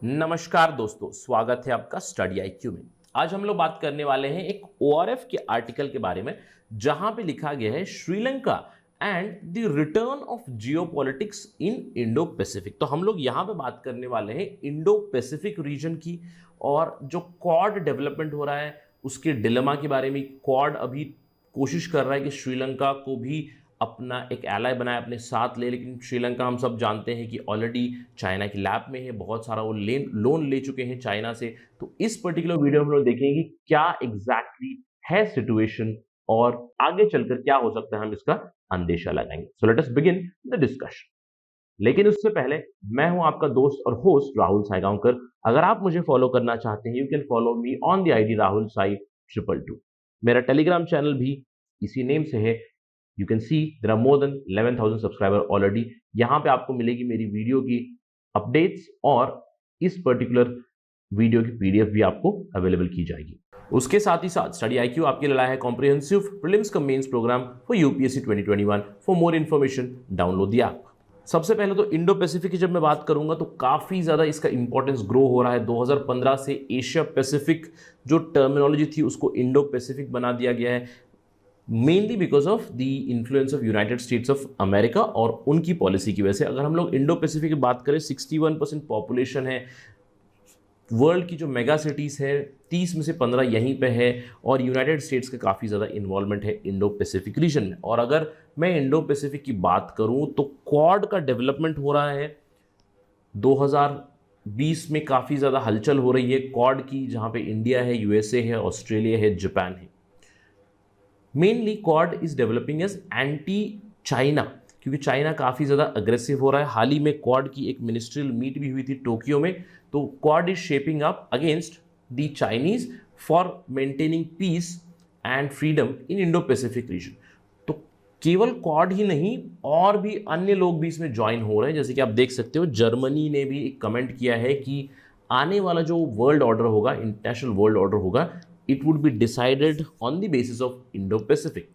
नमस्कार दोस्तों, स्वागत है आपका स्टडी आईक्यू में। आज हम लोग बात करने वाले हैं एक ओआरएफ के आर्टिकल के बारे में, जहां पे लिखा गया है Sri Lanka and the return of geopolitics in Indo Pacific. तो हम लोग यहां पे बात करने वाले हैं इंडो पैसिफिक रीजन की, और जो क्वाड डेवलपमेंट हो रहा है उसके डिलेमा के बारे में। क्वाड अभी कोशिश कर रहा है कि श्रीलंका को भी अपना एक एलाय बनाए, अपने साथ ले, लेकिन श्रीलंका हम सब जानते हैं कि ऑलरेडी चाइना की लैप में है, बहुत सारा वो लोन ले चुके हैं चाइना से। तो इस पर्टिकुलर वीडियो में हम लोग देखेंगे कि क्या एग्जैक्टली है सिचुएशन और आगे चलकर क्या हो सकता है, हम इसका अंदेशा लगाएंगे। So let us begin the discussion. लेकिन उससे पहले मैं हूं आपका दोस्त और होस्ट राहुल साईगांवकर। अगर आप मुझे फॉलो करना चाहते हैं, you can follow me on the ID Rahul Sai 222। मेरा टेलीग्राम चैनल भी इसी नेम से है। You can see there are more than 11,000 subscriber already. यहाँ पे आपको मिलेगी मेरी वीडियो की अपडेट्स, और इस पर्टिकुलर वीडियो की पीडीएफ भी आपको अवेलेबल की जाएगी। उसके साथ ही साथ स्टडी आईक्यू आपके लिए लाया है comprehensive prelims cum mains programme for UPSC 2021। For more information download the app. सबसे पहले तो इंडो पैसिफिक की जब मैं बात करूंगा तो काफी ज्यादा इसका इंपॉर्टेंस ग्रो हो रहा है। 2015 से एशिया पैसिफिक जो टर्मिनोलॉजी थी उसको इंडो पैसिफिक बना दिया गया है, mainly because of the influence of United states of America और उनकी पॉलिसी की वजह से। अगर हम लोग इंडो पैसिफिक की बात करें, 61% पॉपुलेशन है, वर्ल्ड की जो मेगा सिटीज़ है 30 में से 15 यहीं पे है, और यूनाइटेड स्टेट्स का काफ़ी ज़्यादा इन्वॉल्वमेंट है इंडो पैसिफिक रीजन में। और अगर मैं इंडो पैसिफिक की बात करूं तो क्वाड का डेवलपमेंट हो रहा है। 2020 में काफ़ी ज़्यादा हलचल हो रही है क्वाड की, जहाँ पे इंडिया है, यूएसए है, ऑस्ट्रेलिया है, जापान है। Mainly Quad is developing as anti China, क्योंकि चाइना काफ़ी ज़्यादा अग्रेसिव हो रहा है। हाल ही में क्वाड की एक मिनिस्ट्रियल मीट भी हुई थी टोक्यो में। तो Quad is shaping up against the Chinese for maintaining peace and freedom in Indo Pacific region. तो केवल क्वाड ही नहीं, और भी अन्य लोग भी इसमें ज्वाइन हो रहे हैं। जैसे कि आप देख सकते हो, जर्मनी ने भी एक कमेंट किया है कि आने वाला जो वर्ल्ड ऑर्डर होगा, इंटरनेशनल वर्ल्ड ऑर्डर होगा, it would be decided on the basis of Indo-Pacific.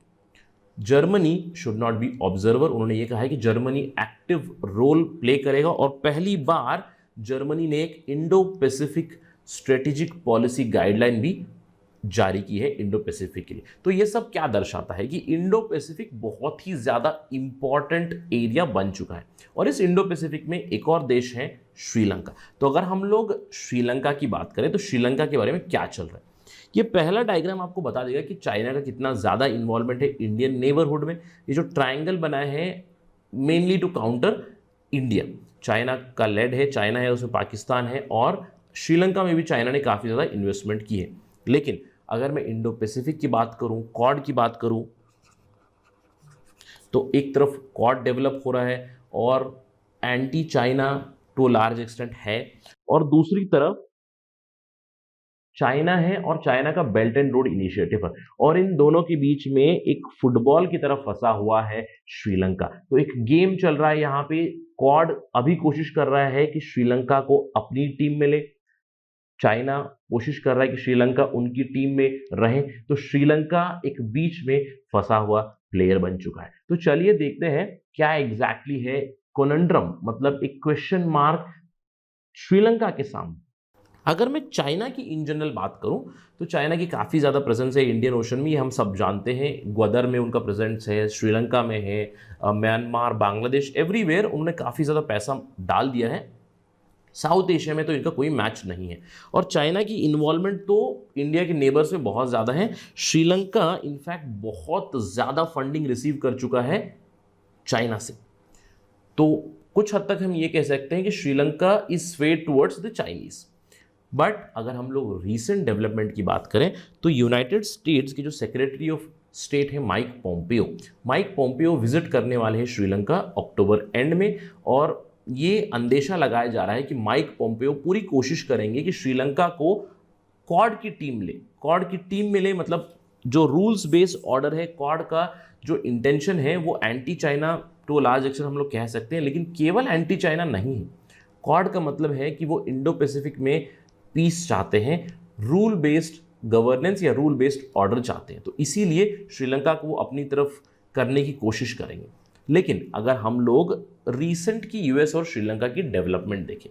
Germany should not be observer। उन्होंने ये कहा है कि जर्मनी एक्टिव रोल प्ले करेगा, और पहली बार जर्मनी ने एक Indo Pacific strategic policy guideline भी जारी की है इंडो पैसिफिक के लिए। तो ये सब क्या दर्शाता है कि इंडो पैसिफिक बहुत ही ज़्यादा इंपॉर्टेंट एरिया बन चुका है। और इस इंडो पैसिफिक में एक और देश है श्रीलंका। तो अगर हम लोग श्रीलंका की बात करें तो श्रीलंका के बारे में क्या चल रहा है, ये पहला डायग्राम आपको बता देगा कि चाइना का कितना ज़्यादा इन्वॉल्वमेंट है इंडियन नेबरहुड में। ये जो ट्रायंगल बनाए हैं mainly to counter India. China का लेड है, चाइना है, उसमें पाकिस्तान है, और श्रीलंका में भी चाइना ने काफ़ी ज़्यादा इन्वेस्टमेंट की है। लेकिन अगर मैं इंडो पैसिफिक की बात करूँ, क्वाड की बात करूँ, तो एक तरफ क्वाड डेवलप हो रहा है और anti China to large extent है, और दूसरी तरफ चाइना है और चाइना का बेल्ट एंड रोड इनिशिएटिव है, और इन दोनों के बीच में एक फुटबॉल की तरफ फंसा हुआ है श्रीलंका। तो एक गेम चल रहा है यहाँ पे। क्वाड अभी कोशिश कर रहा है कि श्रीलंका को अपनी टीम में ले, चाइना कोशिश कर रहा है कि श्रीलंका उनकी टीम में रहे। तो श्रीलंका एक बीच में फंसा हुआ प्लेयर बन चुका है। तो चलिए देखते हैं क्या एग्जैक्टली है कोनंड्रम, मतलब एक क्वेश्चन मार्क श्रीलंका के सामने। अगर मैं चाइना की इन जनरल बात करूं तो चाइना की काफ़ी ज़्यादा प्रेजेंस है इंडियन ओशन में, ये हम सब जानते हैं। ग्वादर में उनका प्रेजेंस है, श्रीलंका में है, म्यांमार, बांग्लादेश, एवरीवेयर उन्होंने काफ़ी ज़्यादा पैसा डाल दिया है। साउथ एशिया में तो इनका कोई मैच नहीं है। और चाइना की इन्वॉल्वमेंट तो इंडिया के नेबर्स में बहुत ज़्यादा है। श्रीलंका इनफैक्ट बहुत ज़्यादा फंडिंग रिसीव कर चुका है चाइना से। तो कुछ हद तक हम ये कह सकते हैं कि Sri Lanka is swayed towards the Chinese. But अगर हम लोग रीसेंट डेवलपमेंट की बात करें तो यूनाइटेड स्टेट्स के जो सेक्रेटरी ऑफ स्टेट है माइक पोम्पियो विजिट करने वाले हैं श्रीलंका अक्टूबर एंड में। और ये अंदेशा लगाया जा रहा है कि माइक पोम्पियो पूरी कोशिश करेंगे कि श्रीलंका को क्वाड की टीम मिले। मतलब जो रूल्स बेस्ड ऑर्डर है, क्वाड का जो इंटेंशन है वो anti China to large extent हम लोग कह सकते हैं, लेकिन केवल एंटी चाइना नहीं है। क्वाड का मतलब है कि वो इंडो पैसिफिक में पीस चाहते हैं, रूल बेस्ड गवर्नेंस या रूल बेस्ड ऑर्डर चाहते हैं। तो इसीलिए श्रीलंका को वो अपनी तरफ करने की कोशिश करेंगे। लेकिन अगर हम लोग रीसेंट की यूएस और श्रीलंका की डेवलपमेंट देखें,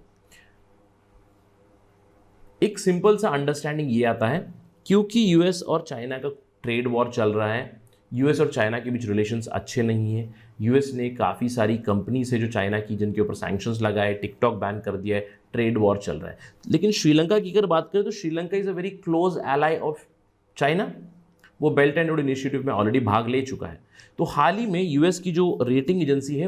एक सिंपल सा अंडरस्टैंडिंग ये आता है, क्योंकि यूएस और चाइना का ट्रेड वॉर चल रहा है, यूएस और चाइना के बीच रिलेशंस अच्छे नहीं हैं। यूएस ने काफ़ी सारी कंपनी से जो चाइना की, जिनके ऊपर सैंक्शंस लगाए, टिकटॉक बैन कर दिया है, ट्रेड वॉर चल रहा है। लेकिन श्रीलंका की अगर बात करें तो Sri Lanka is a very close ally of China. वो बेल्ट एंड रोड इनिशिएटिव में ऑलरेडी भाग ले चुका है। तो हाल ही में यूएस की जो रेटिंग एजेंसी है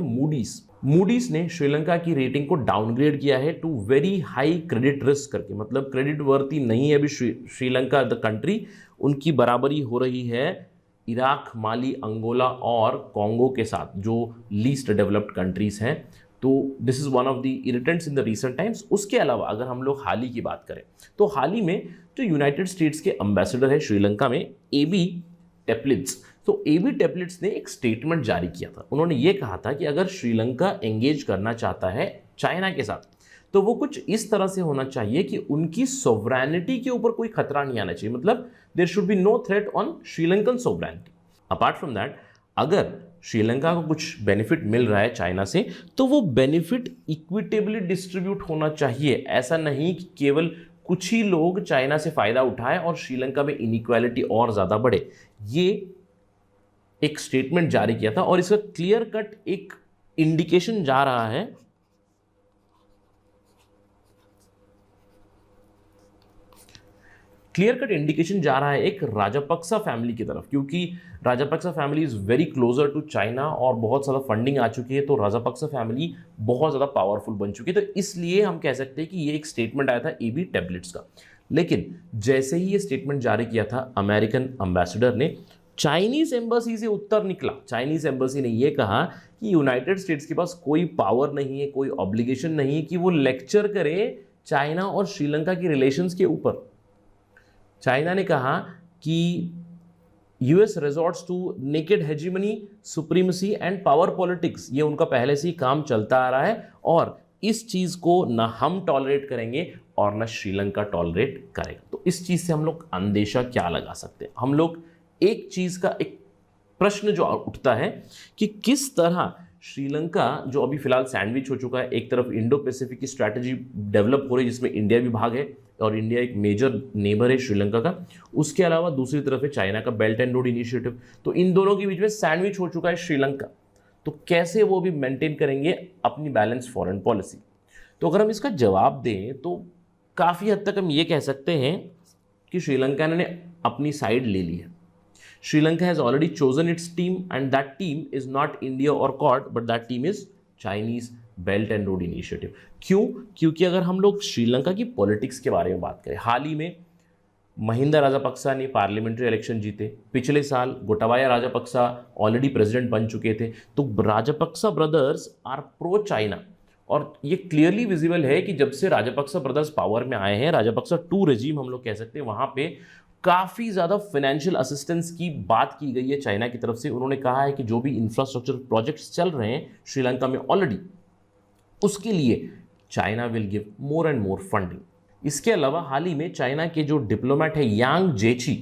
मूडीज ने श्रीलंका की रेटिंग को डाउनग्रेड किया है to very high credit risk करके, मतलब क्रेडिट वर्ती नहीं है अभी श्रीलंका द कंट्री। उनकी बराबरी हो रही है इराक, माली, अंगोला और कॉन्गो के साथ, जो लीस्ट डेवलप्ड कंट्रीज हैं। तो this is one of the irritants in the recent times. उसके अलावा अगर हम लोग हाल ही की बात करें तो हाल ही में जो यूनाइटेड स्टेट्स के एम्बेसडर है श्रीलंका में, एबी टेप्लिट्स, तो एबी टेप्लिट्स ने एक स्टेटमेंट जारी किया था। उन्होंने ये कहा था कि अगर श्रीलंका एंगेज करना चाहता है चाइना के साथ तो वो कुछ इस तरह से होना चाहिए कि उनकी सोवरेनिटी के ऊपर कोई खतरा नहीं आना चाहिए, मतलब there should be no threat on Sri Lankan sovereignty. Apart from that, अगर श्रीलंका को कुछ बेनिफिट मिल रहा है चाइना से तो वो बेनिफिट इक्विटेबली डिस्ट्रीब्यूट होना चाहिए। ऐसा नहीं कि केवल कुछ ही लोग चाइना से फायदा उठाएं और श्रीलंका में इनइक्वालिटी और ज्यादा बढ़े। ये एक स्टेटमेंट जारी किया था और इसका क्लियर कट एक इंडिकेशन जा रहा है एक राजापक्सा फैमिली की तरफ, क्योंकि Rajapaksa family is very closer to China और बहुत ज़्यादा फंडिंग आ चुकी है। तो राजापक्सा फैमिली बहुत ज़्यादा पावरफुल बन चुकी है। तो इसलिए हम कह सकते हैं कि ये एक स्टेटमेंट आया था एबी टेब्लेट्स का। लेकिन जैसे ही ये स्टेटमेंट जारी किया था अमेरिकन एम्बेसडर ने, चाइनीज एम्बेसी से उत्तर निकला। चाइनीज एम्बेसी ने यह कहा कि यूनाइटेड स्टेट्स के पास कोई पावर नहीं है, कोई ऑब्लिगेशन नहीं है कि वो लेक्चर करे चाइना और श्रीलंका की रिलेशंस के ऊपर। चाइना ने कहा कि US resorts to naked hegemony, supremacy and power politics, ये उनका पहले से ही काम चलता आ रहा है और इस चीज को ना हम टॉलरेट करेंगे और ना श्रीलंका टॉलरेट करेगा। तो इस चीज से हम लोग अंदेशा क्या लगा सकते हैं? हम लोग एक चीज का एक प्रश्न जो उठता है कि किस तरह श्रीलंका, जो अभी फिलहाल सैंडविच हो चुका है, एक तरफ इंडो पैसिफिक की स्ट्रैटेजी डेवलप हो रही है जिसमें इंडिया भी भाग है और इंडिया एक मेजर नेबर है श्रीलंका का, उसके अलावा दूसरी तरफ है चाइना का बेल्ट एंड रोड इनिशिएटिव। तो इन दोनों के बीच में सैंडविच हो चुका है श्रीलंका। तो कैसे वो भी मेंटेन करेंगे अपनी बैलेंस फॉरेन पॉलिसी? तो अगर हम इसका जवाब दें तो काफ़ी हद तक हम ये कह सकते हैं कि श्रीलंका ने अपनी साइड ले ली है। Sri Lanka has already chosen its team and that team is not India और Quad, but that team is Chinese belt and road initiative. क्यों? क्योंकि अगर हम लोग श्रीलंका की पॉलिटिक्स के बारे में बात करें, हाल ही में महिंदा राजापक्सा ने पार्लियामेंट्री इलेक्शन जीते। पिछले साल गोटाबाया राजापक्सा ऑलरेडी प्रेसिडेंट बन चुके थे। तो Rajapaksa brothers are pro China और ये क्लियरली विजिबल है कि जब से राजापक्सा ब्रदर्स पावर में आए हैं, राजापक्सा 2 रेजीम हम लोग कह सकते हैं, वहाँ पे काफ़ी ज़्यादा फाइनेंशियल असिस्टेंस की बात की गई है चाइना की तरफ से। उन्होंने कहा है कि जो भी इंफ्रास्ट्रक्चर प्रोजेक्ट्स चल रहे हैं श्रीलंका में ऑलरेडी, उसके लिए China will give more and more funding. इसके अलावा हाल ही में चाइना के जो डिप्लोमेट है यांग जेची,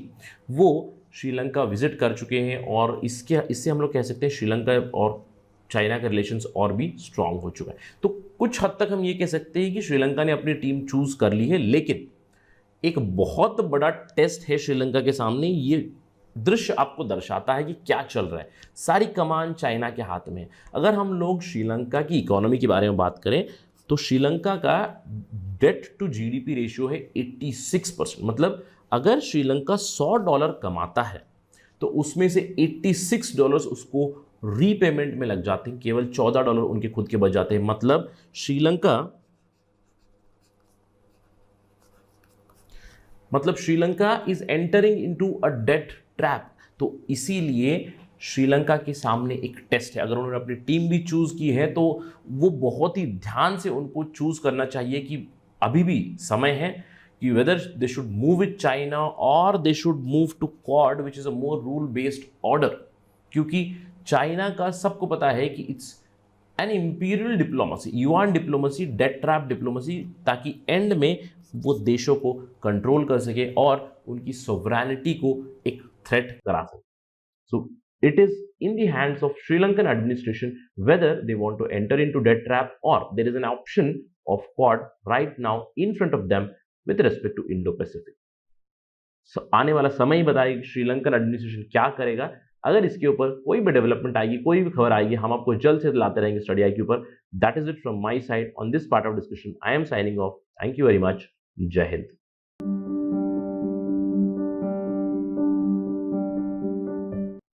वो श्रीलंका विजिट कर चुके हैं और इससे हम लोग कह सकते हैं श्रीलंका और चाइना का रिलेशंस और भी स्ट्रांग हो चुका है। तो कुछ हद तक हम ये कह सकते हैं कि श्रीलंका ने अपनी टीम चूज कर ली है, लेकिन एक बहुत बड़ा टेस्ट है श्रीलंका के सामने। ये दृश्य आपको दर्शाता है कि क्या चल रहा है। सारी कमान चाइना के हाथ में है। अगर हम लोग श्रीलंका की इकोनॉमी के बारे में बात करें तो श्रीलंका का डेट टू जीडीपी रेशियो है 86%। मतलब अगर श्रीलंका $100 कमाता है तो उसमें से $86 उसको रीपेमेंट में लग जाते हैं, केवल $14 उनके खुद के बच जाते हैं। मतलब Sri Lanka is entering into a debt trap. तो इसीलिए श्रीलंका के सामने एक टेस्ट है। अगर उन्होंने अपनी टीम भी चूज की है तो वो बहुत ही ध्यान से उनको चूज करना चाहिए कि अभी भी समय है कि whether they should move with China और they should move to Quad which is a more rule based order. क्योंकि चाइना का सबको पता है कि it's an imperial diplomacy, yuan diplomacy, debt trap diplomacy, ताकि एंड में वो देशों को कंट्रोल कर सके और उनकी सोवरेनिटी को एक थ्रेट करा सके। सो it is in the hands of Sri Lankan administration whether they want to enter into debt trap or there is an option of Quad right now in front of them with respect to Indo Pacific. आने वाला समय ही बताएगा Sri Lankan administration क्या करेगा। अगर इसके ऊपर कोई भी डेवलपमेंट आएगी, कोई भी खबर आएगी, हम आपको जल्द से लाते रहेंगे स्टडी आई के ऊपर। That is it from my side on this part of discussion. I am signing off. Thank you very much. जय हिंद।